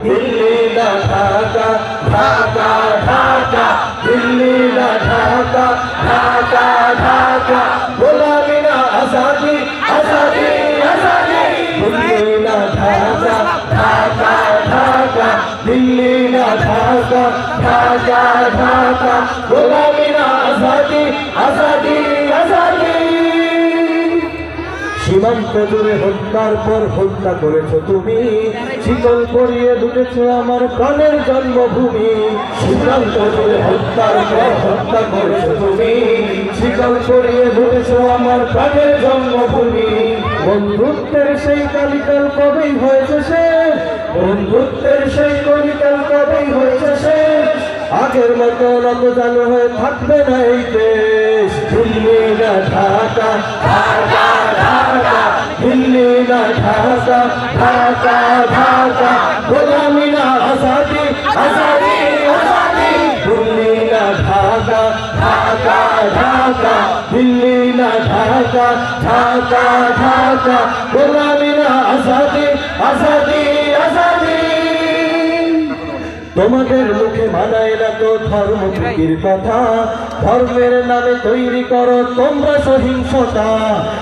দিল্লি না ঢাকা, ঢাকা ঢাকা, দিল্লি না ঢাকা, ঢাকা ঢাকা, গোলামি না আজাদি, আজাদি আজাদি, দিল্লি না ঢাকা, ঢাকা ঢাকা, দিল্লি না ঢাকা, ঢাকা ঢাকা, গোলামি না আজাদি, আজাদি আজাদি। সীমান্ত জুড়ে হত্যার পর হত্যা করেছো তুমি, শীতল পরিয়ে দুটেছো আমার প্রাণের জন্মভূমি। সীমান্ত জুড়ে হত্যার পর হত্যা করেছো তুমি, শীতল পরিয়ে দুটেছো আমার প্রাণের জন্মভূমি। বন্ধুত্বের সেই কালিকাল কবেই হয়েছে শেষ, বন্ধুত্বের সেই কলিকাল কবেই হয়েছে শেষ। আগের মতো নত জানো হয়ে থাকবে না এই দেশ। দিল্লি না ঢাকা, ঢাকা ঢাকা, দিল্লি না ঢাকা, ঢাকা ঢাকা, গোলামি না আজাদি, আজাদি আজাদি, দিল্লি না ঢাকা, ঢাকা ঢাকা, দিল্লি না ঢাকা, ঢাকা ঢাকা, গোলামি না আজাদি, আজাদি আজাদি। তোমাদের মুখে মানায় না তো ধর্মপ্রীতির কথা, ধর্মের নামে তৈরি করো তোমরা সহিংসতা।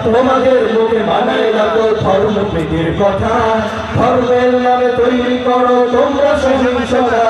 তোমাদের মুখে মানায় না তো ধর্মপ্রীতির কথা, ধর্মের নামে তৈরি করো তোমরা সহিংসতা।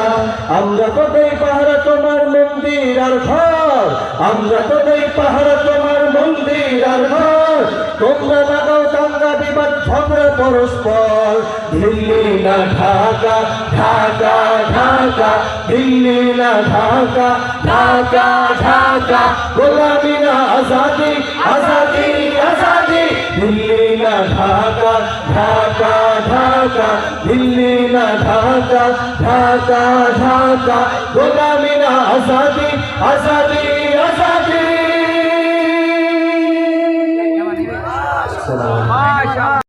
আমরা তো দেই পাহারা তোমার মন্দির আর ঘর, আমরা তো দেই পাহারা তোমার মন্দির আর ঘর। তোমরা লাগাও দাঙ্গা বিবাদ ঝগড়া পরস্পর। দিল্লি না ঢাকা, ঢাকা ঢাকা, দিল্লি না ঢাকা, ঢাকা ঢাকা, গোলামি না আজাদি, আজাদি আজাদি, দিল্লি না ঢাকা, ঢাকা ঢাকা, দিল্লি না ঢাকা, ঢাকা ঢাকা, গোলামি না আজাদি, আজাদি আজাদি।